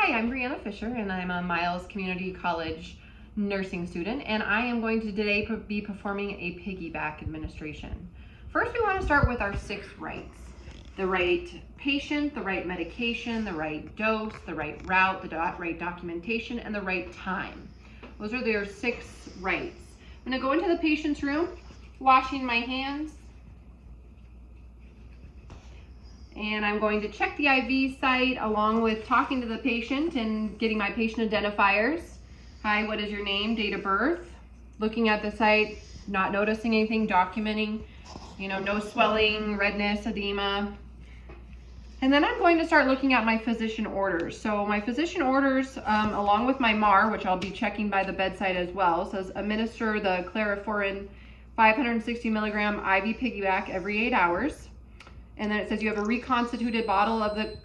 Hi, I'm Brianna Fisher, and I'm a Miles Community College nursing student, and I am going to today be performing a piggyback administration. First, we want to start with our 6 rights. The right patient, the right medication, the right dose, the right route, the right documentation, and the right time. Those are their 6 rights. I'm going to go into the patient's room, washing my hands, and I'm going to check the IV site along with talking to the patient and getting my patient identifiers. Hi, what is your name, date of birth? Looking at the site, not noticing anything, documenting, no swelling, redness, edema. And then I'm going to start looking at my physician orders. So my physician orders, along with my MAR, which I'll be checking by the bedside as well, says administer the clariforin 560 milligram IV piggyback every 8 hours. And then it says you have a reconstituted bottle of the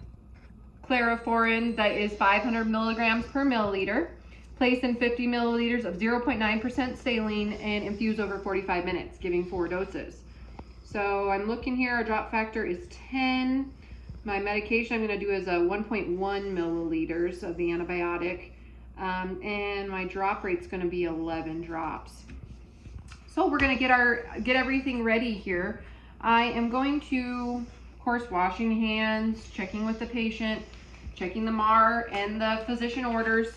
clariforin that is 500 milligrams per milliliter. Place in 50 milliliters of 0.9% saline and infuse over 45 minutes, giving 4 doses. So I'm looking here, our drop factor is 10. My medication I'm going to do is a 1.1 milliliters of the antibiotic. And my drop rate's going to be 11 drops. So we're going to get everything ready here. I am going to, of course, washing hands, checking with the patient, checking the MAR and the physician orders.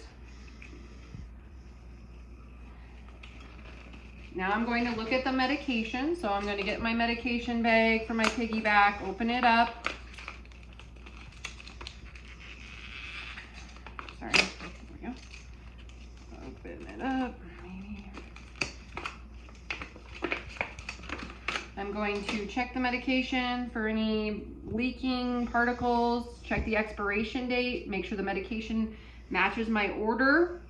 Now I'm going to look at the medication. So I'm going to get my medication bag for my piggyback, open it up. Sorry, there we go. Open it up. I'm going to check the medication for any leaking particles, check the expiration date, make sure the medication matches my order.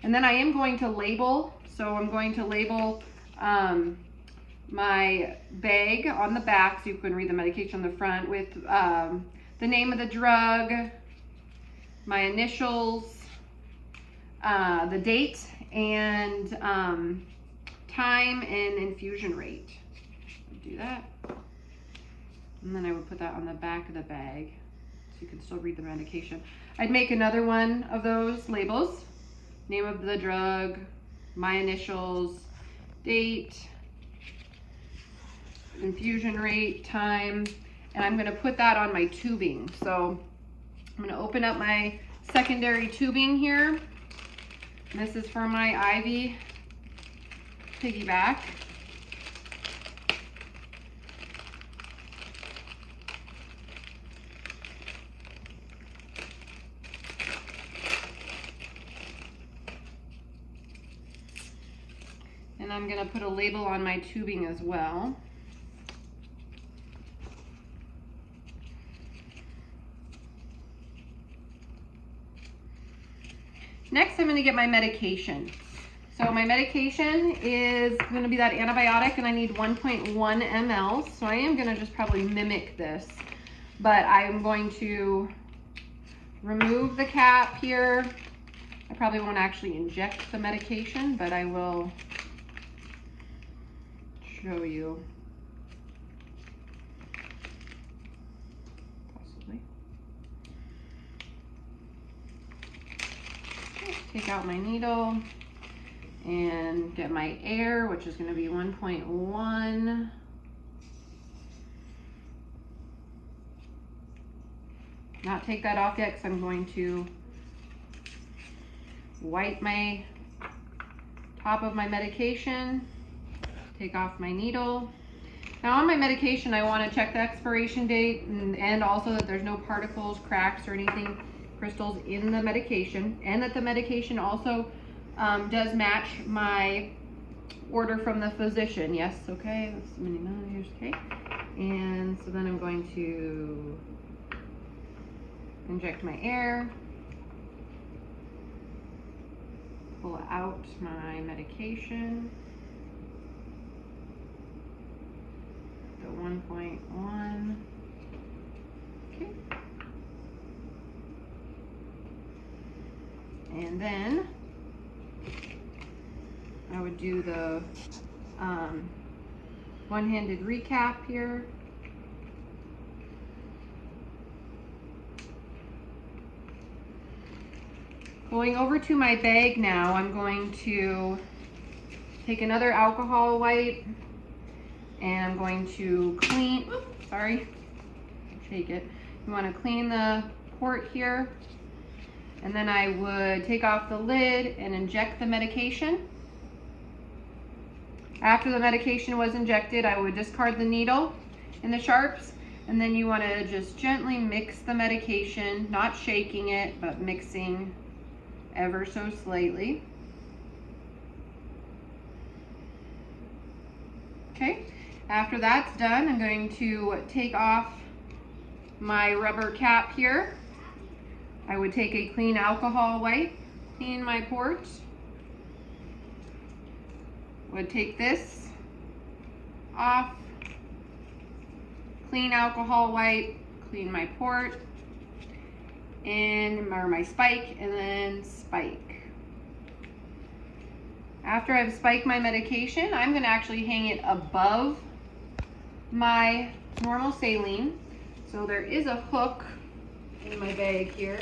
And then I am going to label. So I'm going to label my bag on the back so you can read the medication on the front with the name of the drug, my initials, the date, and time and infusion rate. Do that, and then I would put that on the back of the bag so you can still read the medication. I'd make another one of those labels, name of the drug, my initials, date, infusion rate, time, and I'm going to put that on my tubing. So I'm going to open up my secondary tubing here. And this is for my IV piggyback. And I'm going to put a label on my tubing as well. Next, I'm going to get my medication. So my medication is going to be that antibiotic, and I need 1.1 ml. So I am going to just probably mimic this, but I'm going to remove the cap here. I probably won't actually inject the medication, but I will show you. Possibly. Okay, take out my needle and get my air, which is going to be 1.1. Not take that off yet because I'm going to wipe my top of my medication. Take off my needle. Now on my medication, I want to check the expiration date and also that there's no particles, cracks, or anything, crystals in the medication, and that the medication also does match my order from the physician. Yes, okay, that's many milliliters, okay. And so then I'm going to inject my air, pull out my medication. 1.1. Okay. And then I would do the one-handed recap here. Going over to my bag now, I'm going to take another alcohol wipe and I'm going to clean, oops, sorry, shake it. You want to clean the port here, and then I would take off the lid and inject the medication. After the medication was injected, I would discard the needle and the sharps, and then you want to just gently mix the medication, not shaking it, but mixing ever so slightly. Okay, after that's done, I'm going to take off my rubber cap here. I would take a clean alcohol wipe, clean my port. Would take this off, clean alcohol wipe, clean my port, and my spike, and then spike. After I've spiked my medication, I'm going to actually hang it above my normal saline. So there is a hook in my bag here.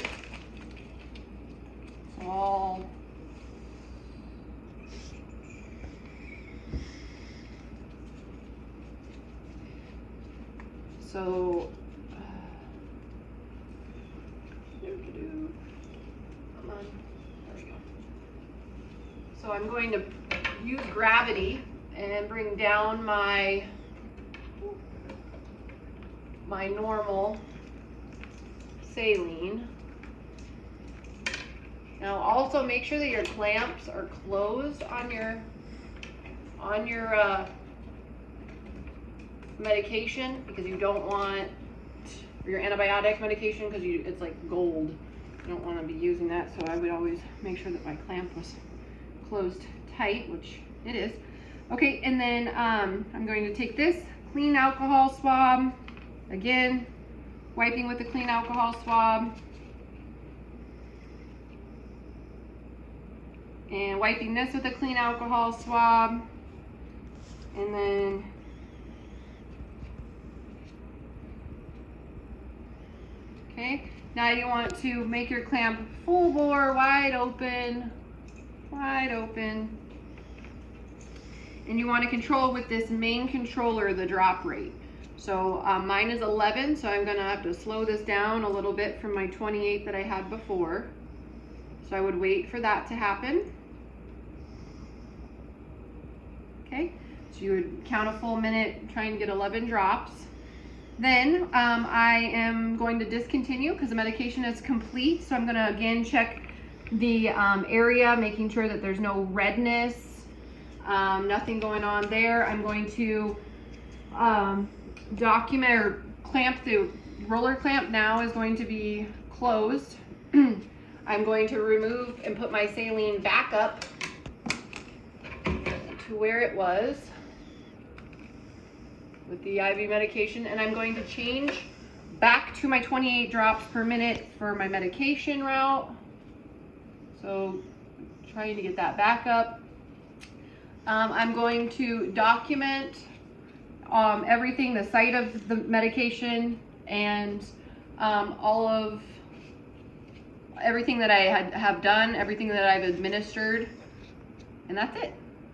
So come on, there we go. So I'm going to use gravity and bring down my normal saline. Now also make sure that your clamps are closed on your medication, because you don't want, or your antibiotic medication, because it's like gold. You don't want to be using that, so I would always make sure that my clamp was closed tight, which it is. Okay, and then I'm going to take this clean alcohol swab, again, wiping with the clean alcohol swab, and wiping this with a clean alcohol swab, and then okay, now you want to make your clamp full bore, wide open, and you want to control with this main controller the drop rate. So mine is 11, so I'm going to have to slow this down a little bit from my 28 that I had before. So I would wait for that to happen. Okay, so you would count a full minute, try and get 11 drops. Then I am going to discontinue because the medication is complete. So I'm going to again check the area, making sure that there's no redness, nothing going on there. I'm going to document or clamp. The roller clamp now is going to be closed. I'm going to remove and put my saline back up to where it was with the IV medication, and I'm going to change back to my 28 drops per minute for my medication route. So trying to get that back up. I'm going to document everything, the site of the medication, and all of everything that I have done, everything that I've administered, and that's it.